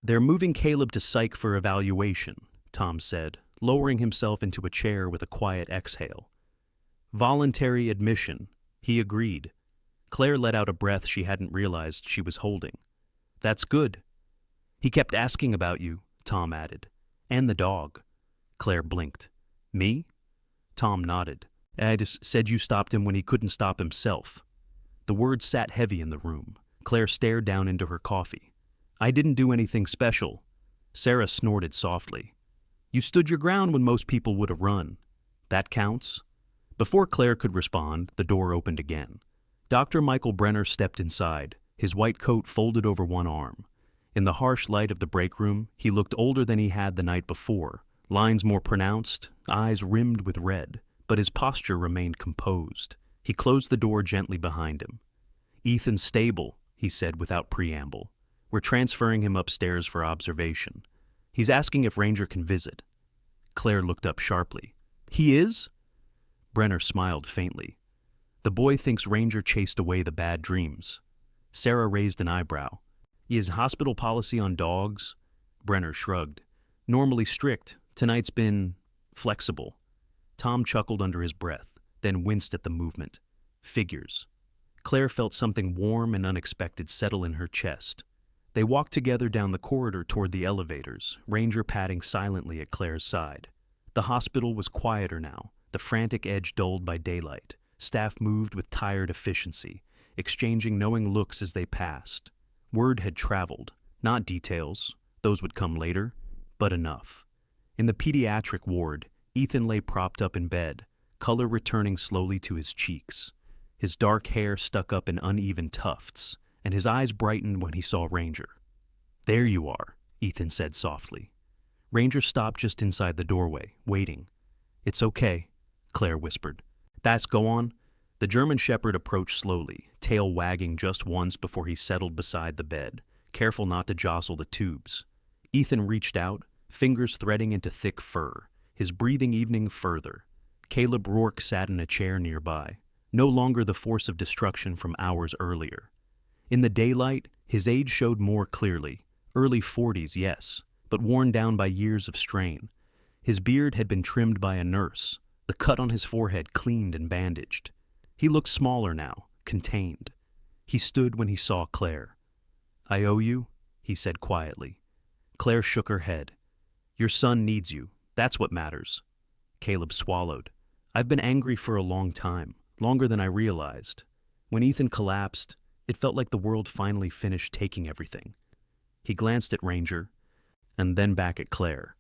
"They're moving Caleb to psych for evaluation," Tom said, lowering himself into a chair with a quiet exhale. "Voluntary admission," he agreed. Claire let out a breath she hadn't realized she was holding. "That's good." "He kept asking about you," Tom added. "And the dog." Claire blinked. "Me?" Tom nodded. "I just said you stopped him when he couldn't stop himself." The words sat heavy in the room. Claire stared down into her coffee. "I didn't do anything special." Sarah snorted softly. "You stood your ground when most people would have run. That counts?" Before Claire could respond, the door opened again. Dr. Michael Brenner stepped inside, his white coat folded over one arm. In the harsh light of the break room, he looked older than he had the night before, lines more pronounced, eyes rimmed with red, but his posture remained composed. He closed the door gently behind him. "Ethan's stable," he said without preamble. "We're transferring him upstairs for observation. He's asking if Ranger can visit." Claire looked up sharply. "He is?" Brenner smiled faintly. "The boy thinks Ranger chased away the bad dreams." Sarah raised an eyebrow. "Is hospital policy on dogs?" Brenner shrugged. "Normally strict. Tonight's been flexible." Tom chuckled under his breath, then winced at the movement. Figures. Claire felt something warm and unexpected settle in her chest. They walked together down the corridor toward the elevators, Ranger padding silently at Claire's side. The hospital was quieter now, the frantic edge dulled by daylight. Staff moved with tired efficiency, exchanging knowing looks as they passed. Word had traveled, not details, those would come later, but enough. In the pediatric ward, Ethan lay propped up in bed, color returning slowly to his cheeks. His dark hair stuck up in uneven tufts, and his eyes brightened when he saw Ranger. "There you are," Ethan said softly. Ranger stopped just inside the doorway, waiting. "It's okay," Claire whispered. "That's go on." The German Shepherd approached slowly, tail wagging just once before he settled beside the bed, careful not to jostle the tubes. Ethan reached out, fingers threading into thick fur, his breathing evening further. Caleb Rourke sat in a chair nearby, no longer the force of destruction from hours earlier. In the daylight, his age showed more clearly. Early 40s, yes, but worn down by years of strain. His beard had been trimmed by a nurse, the cut on his forehead cleaned and bandaged. He looked smaller now, contained. He stood when he saw Claire. "I owe you," he said quietly. Claire shook her head. "Your son needs you. That's what matters." Caleb swallowed. "I've been angry for a long time, longer than I realized. When Ethan collapsed, it felt like the world finally finished taking everything." He glanced at Ranger, and then back at Claire.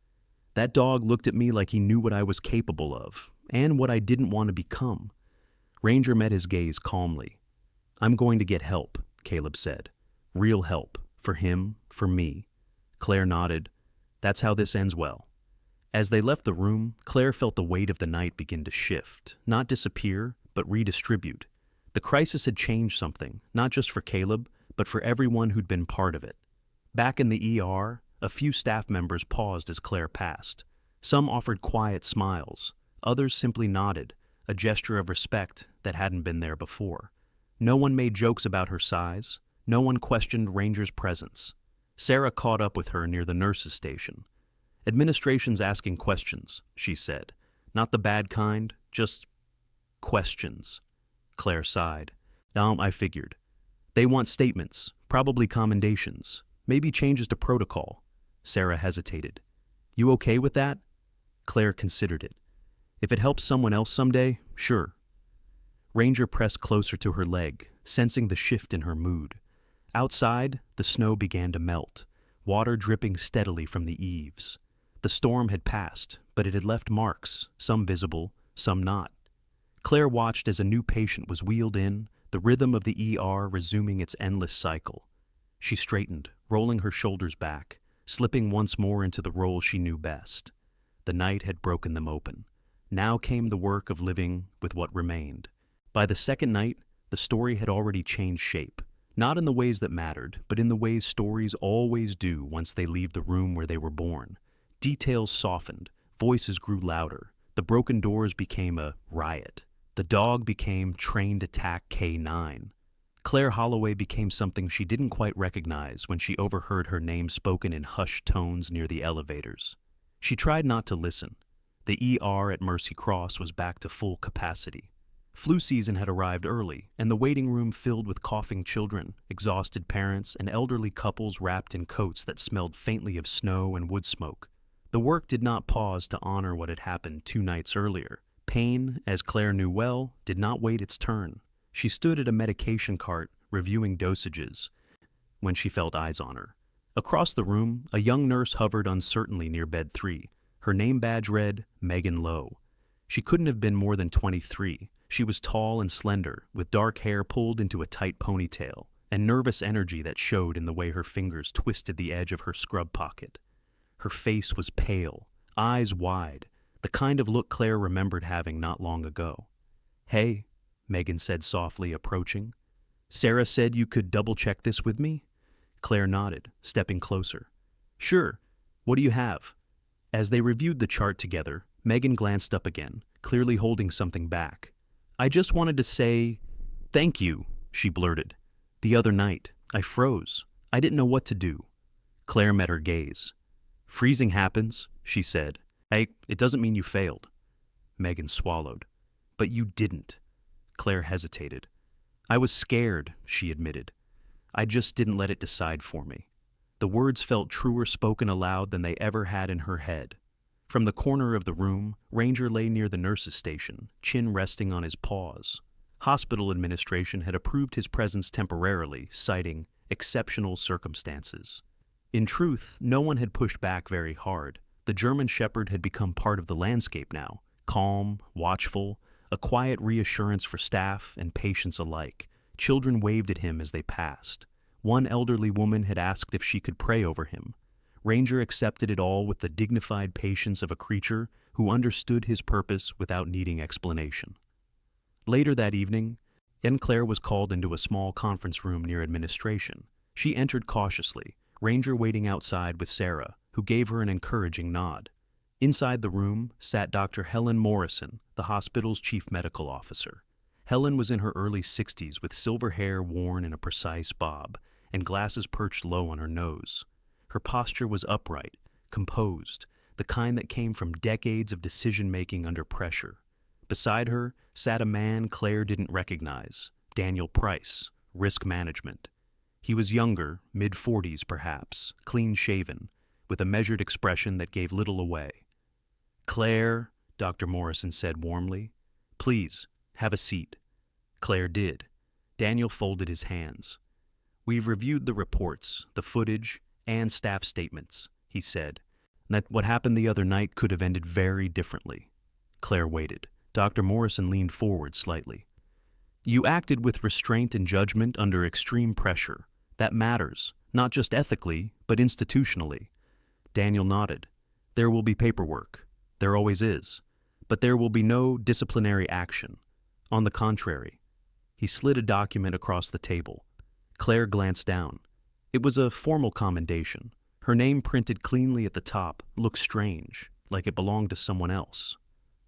"That dog looked at me like he knew what I was capable of, and what I didn't want to become." Ranger met his gaze calmly. "I'm going to get help," Caleb said. "Real help. For him, for me." Claire nodded. "That's how this ends well." As they left the room, Claire felt the weight of the night begin to shift, not disappear, but redistribute. The crisis had changed something, not just for Caleb, but for everyone who'd been part of it. Back in the ER, a few staff members paused as Claire passed. Some offered quiet smiles, others simply nodded, a gesture of respect that hadn't been there before. No one made jokes about her size, no one questioned Ranger's presence. Sarah caught up with her near the nurses' station. "Administration's asking questions," she said. "Not the bad kind, just questions." Claire sighed. I figured. They want statements, probably commendations, maybe changes to protocol." Sarah hesitated. "You okay with that?" Claire considered it. "If it helps someone else someday, sure." Ranger pressed closer to her leg, sensing the shift in her mood. Outside, the snow began to melt, water dripping steadily from the eaves. The storm had passed, but it had left marks, some visible, some not. Claire watched as a new patient was wheeled in, the the rhythm of the ER resuming its endless cycle. She straightened, rolling her shoulders back, slipping once more into the role she knew best. The night had broken them open. Now came the work of living with what remained. By the second night, the story had already changed shape, not in the ways that mattered, but in the ways stories always do once they leave the room where they were born. Details softened, voices grew louder, the broken doors became a riot. The dog became Trained Attack K9. Claire Holloway became something she didn't quite recognize when she overheard her name spoken in hushed tones near the elevators. She tried not to listen. The ER at Mercy Cross was back to full capacity. Flu season had arrived early, and the waiting room filled with coughing children, exhausted parents, and elderly couples wrapped in coats that smelled faintly of snow and wood smoke. The work did not pause to honor what had happened 2 nights earlier. Pain, as Claire knew well, did not wait its turn. She stood at a medication cart, reviewing dosages, when she felt eyes on her. Across the room, a young nurse hovered uncertainly near bed 3. Her name badge read, Megan Lowe. She couldn't have been more than 23. She was tall and slender, with dark hair pulled into a tight ponytail, and nervous energy that showed in the way her fingers twisted the edge of her scrub pocket. Her face was pale, eyes wide, the kind of look Claire remembered having not long ago. "Hey," Megan said softly, approaching. "Sarah said you could double-check this with me?" Claire nodded, stepping closer. "Sure. What do you have?" As they reviewed the chart together, Megan glanced up again, clearly holding something back. "I just wanted to say thank you," she blurted. "The other night, I froze. I didn't know what to do." Claire met her gaze. "Freezing happens," she said. "Hey, it doesn't mean you failed." Megan swallowed. "But you didn't." Claire hesitated. "I was scared," she admitted. "I just didn't let it decide for me." The words felt truer spoken aloud than they ever had in her head. From the corner of the room, Ranger lay near the nurse's station, chin resting on his paws. Hospital administration had approved his presence temporarily, citing exceptional circumstances. In truth, no one had pushed back very hard. The German Shepherd had become part of the landscape now, calm, watchful, a quiet reassurance for staff and patients alike. Children waved at him as they passed. One elderly woman had asked if she could pray over him. Ranger accepted it all with the dignified patience of a creature who understood his purpose without needing explanation. Later that evening, Claire was called into a small conference room near administration. She entered cautiously, Ranger waiting outside with Sarah, who gave her an encouraging nod. Inside the room sat Dr. Helen Morrison, the hospital's chief medical officer. Helen was in her early 60s with silver hair worn in a precise bob and glasses perched low on her nose. Her posture was upright, composed, the kind that came from decades of decision-making under pressure. Beside her sat a man Claire didn't recognize, Daniel Price, risk management. He was younger, mid-40s perhaps, clean-shaven, with a measured expression that gave little away. "Claire," Dr. Morrison said warmly, "please, have a seat." Claire did. Daniel folded his hands. "We've reviewed the reports, the footage, and staff statements," he said. "That what happened the other night could have ended very differently." Claire waited. Dr. Morrison leaned forward slightly. "You acted with restraint and judgment under extreme pressure. That matters, not just ethically, but institutionally." Daniel nodded. "There will be paperwork. There always is. But there will be no disciplinary action. On the contrary." He slid a document across the table. Claire glanced down. It was a formal commendation. Her name printed cleanly at the top looked strange, like it belonged to someone else.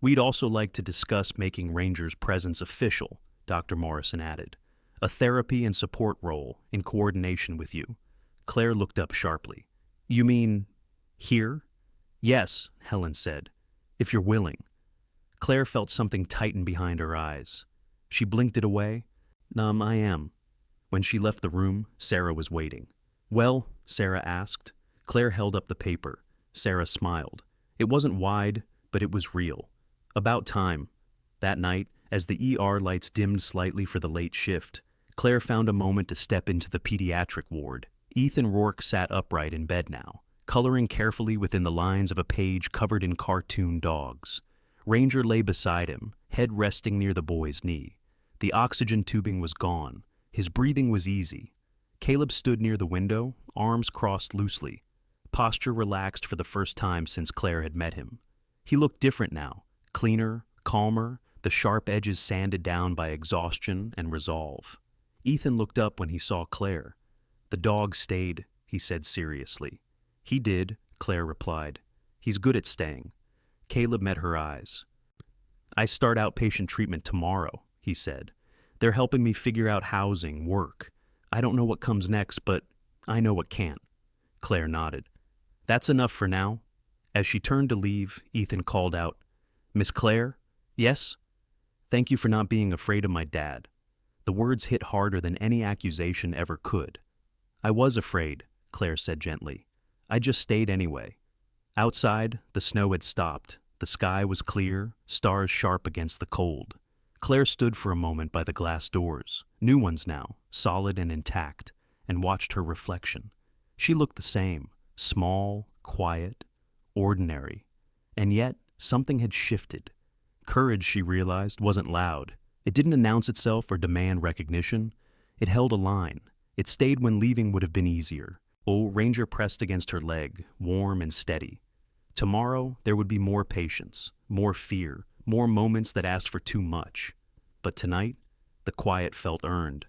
"We'd also like to discuss making Ranger's presence official," Dr. Morrison added. "A therapy and support role in coordination with you." Claire looked up sharply. "You mean here?" "Yes," Helen said, "if you're willing." Claire felt something tighten behind her eyes. She blinked it away. I am." When she left the room, Sarah was waiting. "Well?" Sarah asked. Claire held up the paper. Sarah smiled. It wasn't wide, but it was real. About time. That night, as the ER lights dimmed slightly for the late shift, Claire found a moment to step into the pediatric ward. Ethan Rourke sat upright in bed now, coloring carefully within the lines of a page covered in cartoon dogs. Ranger lay beside him, head resting near the boy's knee. The oxygen tubing was gone. His breathing was easy. Caleb stood near the window, arms crossed loosely, posture relaxed for the first time since Claire had met him. He looked different now, cleaner, calmer, the sharp edges sanded down by exhaustion and resolve. Ethan looked up when he saw Claire. "The dog stayed," he said seriously. "He did," Claire replied. "He's good at staying." Caleb met her eyes. "I start outpatient treatment tomorrow," he said. "They're helping me figure out housing, work. I don't know what comes next, but I know what can't." Claire nodded. "That's enough for now." As she turned to leave, Ethan called out, "Miss Claire?" "Yes?" "Thank you for not being afraid of my dad." The words hit harder than any accusation ever could. "I was afraid," Claire said gently. "I just stayed anyway." Outside, the snow had stopped. The sky was clear, stars sharp against the cold. Claire stood for a moment by the glass doors, new ones now, solid and intact, and watched her reflection. She looked the same, small, quiet, ordinary. And yet, something had shifted. Courage, she realized, wasn't loud. It didn't announce itself or demand recognition. It held a line. It stayed when leaving would have been easier. Ranger pressed against her leg, warm and steady. Tomorrow, there would be more patience, more fear, more moments that asked for too much. But tonight, the quiet felt earned,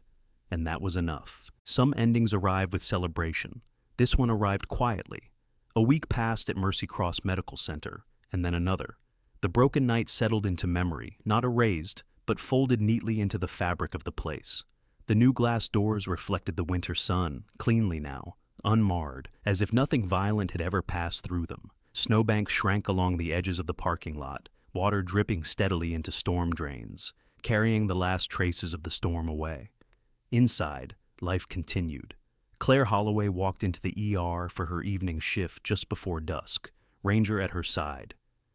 and that was enough. Some endings arrive with celebration. This one arrived quietly. A week passed at Mercy Cross Medical Center, and then another. The broken night settled into memory, not erased, but folded neatly into the fabric of the place. The new glass doors reflected the winter sun, cleanly now, unmarred, as if nothing violent had ever passed through them. Snowbanks shrank along the edges of the parking lot, water dripping steadily into storm drains, carrying the last traces of the storm away. Inside, life continued. Claire Holloway walked into the ER for her evening shift just before dusk, Ranger at her side.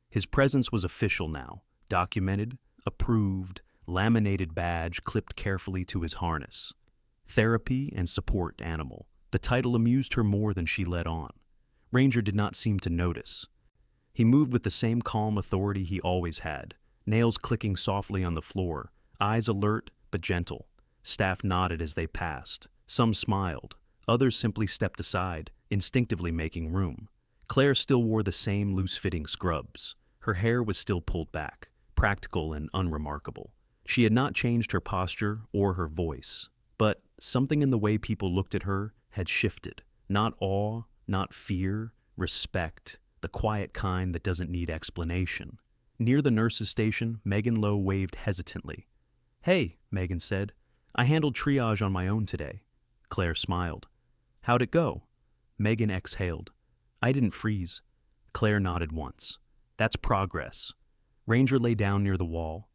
His presence was official now, documented, approved, laminated badge clipped carefully to his harness. Therapy and support animal. The title amused her more than she let on. Ranger did not seem to notice. He moved with the same calm authority he always had, nails clicking softly on the floor, eyes alert but gentle. Staff nodded as they passed. Some smiled. Others simply stepped aside, instinctively making room. Claire still wore the same loose-fitting scrubs. Her hair was still pulled back, practical and unremarkable. She had not changed her posture or her voice, but something in the way people looked at her had shifted. Not awe, not fear, respect, the quiet kind that doesn't need explanation. Near the nurse's station, Megan Lowe waved hesitantly. "Hey," Megan said. "I handled triage on my own today." Claire smiled. "How'd it go?" Megan exhaled. "I didn't freeze." Claire nodded once. "That's progress." Ranger lay down near the wall,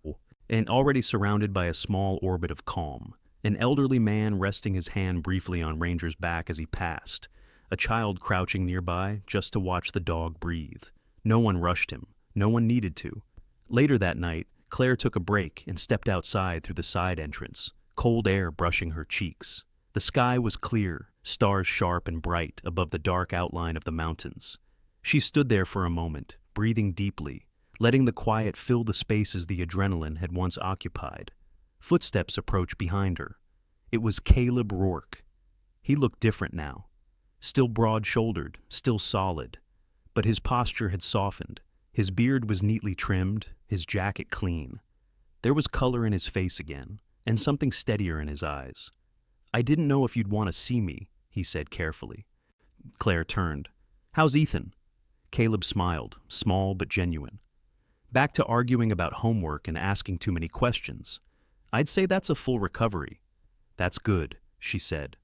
and already surrounded by a small orbit of calm. An elderly man resting his hand briefly on Ranger's back as he passed. A child crouching nearby just to watch the dog breathe. No one rushed him. No one needed to. Later that night, Claire took a break and stepped outside through the side entrance, cold air brushing her cheeks. The sky was clear, stars sharp and bright above the dark outline of the mountains. She stood there for a moment, breathing deeply, letting the quiet fill the spaces the adrenaline had once occupied. Footsteps approached behind her. It was Caleb Rourke. He looked different now. Still broad-shouldered, still solid. But his posture had softened. His beard was neatly trimmed, his jacket clean. There was color in his face again, and something steadier in his eyes. "I didn't know if you'd want to see me," he said carefully. Claire turned. "How's Ethan?" Caleb smiled, small but genuine. "Back to arguing about homework and asking too many questions. I'd say that's a full recovery." "That's good," she said.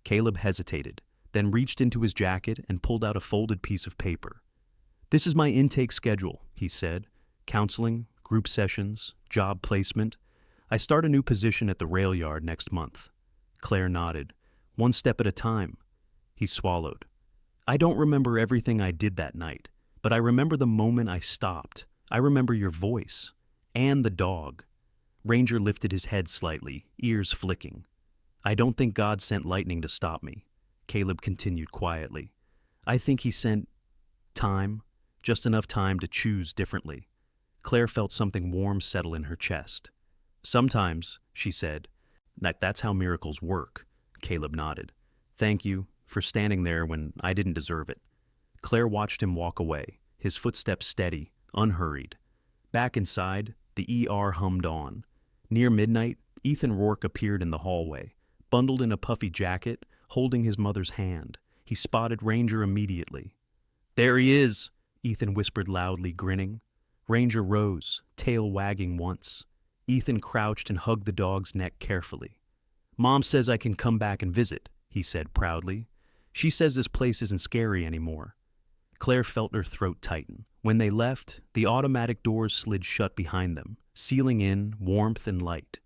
Caleb hesitated, then reached into his jacket and pulled out a folded piece of paper. "This is my intake schedule," he said. "Counseling, group sessions, job placement. I start a new position at the rail yard next month." Claire nodded. "One step at a time." He swallowed. "I don't remember everything I did that night, but I remember the moment I stopped. I remember your voice. And the dog." Ranger lifted his head slightly, ears flicking. "I don't think God sent lightning to stop me," Caleb continued quietly. "I think he sent time, just enough time to choose differently." Claire felt something warm settle in her chest. Sometimes, she said. That's how miracles work. Caleb nodded. Thank you for standing there when I didn't deserve it. Claire watched him walk away, his footsteps steady, unhurried. Back inside, the ER hummed on. Near midnight, Ethan Rourke appeared in the hallway, bundled in a puffy jacket, holding his mother's hand. He spotted Ranger immediately. There he is, Ethan whispered loudly, grinning. Ranger rose, tail wagging once. Ethan crouched and hugged the dog's neck carefully. Mom says I can come back and visit, he said proudly. She says this place isn't scary anymore. Claire felt her throat tighten. When they left, the automatic doors slid shut behind them, sealing in warmth and light.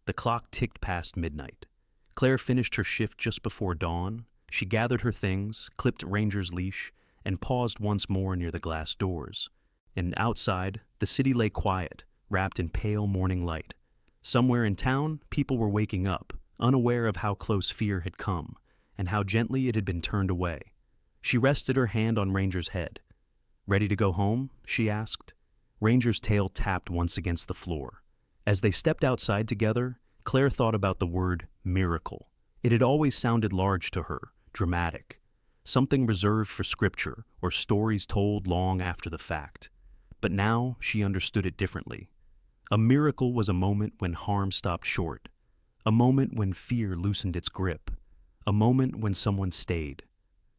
The clock ticked past midnight. Claire finished her shift just before dawn. She gathered her things, clipped Ranger's leash, and paused once more near the glass doors. And outside, the city lay quiet, wrapped in pale morning light. Somewhere in town, people were waking up, unaware of how close fear had come, and how gently it had been turned away. She rested her hand on Ranger's head. Ready to go home? She asked. Ranger's tail tapped once against the floor. As they stepped outside together, Claire thought about the word miracle. It had always sounded large to her, dramatic, something reserved for scripture or stories told long after the fact. But now she understood it differently. A miracle was a moment when harm stopped short, a moment when fear loosened its grip, a moment when someone stayed.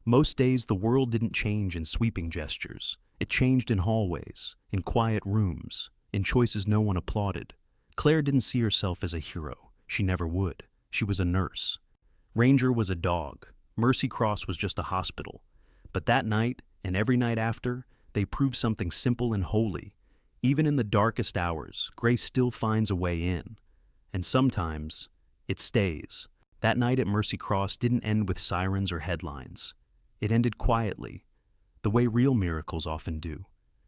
Most days the world didn't change in sweeping gestures. It changed in hallways, in quiet rooms, in choices no one applauded. Claire didn't see herself as a hero. She never would. She was a nurse. Ranger was a dog. Mercy Cross was just a hospital. But that night, and every night after, they proved something simple and holy. Even in the darkest hours, grace still finds a way in. And sometimes, it stays. That night at Mercy Cross didn't end with sirens or headlines. It ended quietly, the way real miracles often do.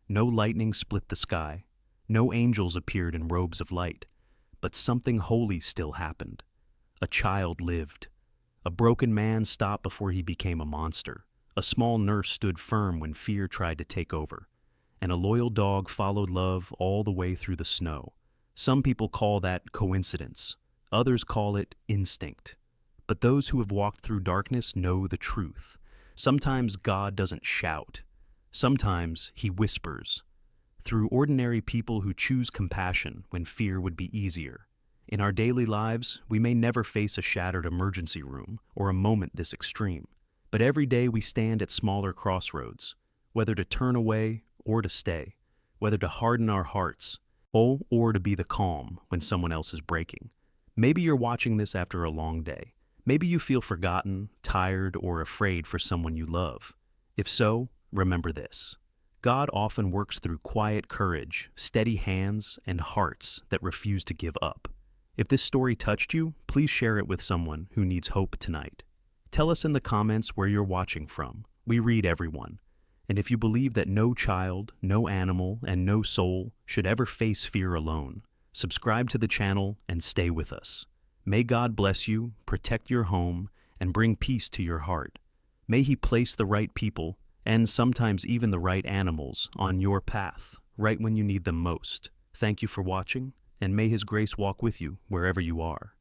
No lightning split the sky. No angels appeared in robes of light. But something holy still happened. A child lived. A broken man stopped before he became a monster. A small nurse stood firm when fear tried to take over. And a loyal dog followed love all the way through the snow. Some people call that coincidence. Others call it instinct. But those who have walked through darkness know the truth. Sometimes God doesn't shout. Sometimes he whispers. Through ordinary people who choose compassion when fear would be easier. In our daily lives, we may never face a shattered emergency room or a moment this extreme. But every day we stand at smaller crossroads, whether to turn away or to stay, whether to harden our hearts, or to be the calm when someone else is breaking. Maybe you're watching this after a long day. Maybe you feel forgotten, tired, or afraid for someone you love. If so, remember this. God often works through quiet courage, steady hands, and hearts that refuse to give up. If this story touched you, please share it with someone who needs hope tonight. Tell us in the comments where you're watching from. We read everyone. And if you believe that no child, no animal, and no soul should ever face fear alone, subscribe to the channel and stay with us. May God bless you, protect your home, and bring peace to your heart. May He place the right people, and sometimes even the right animals, on your path, right when you need them most. Thank you for watching, and may His grace walk with you wherever you are.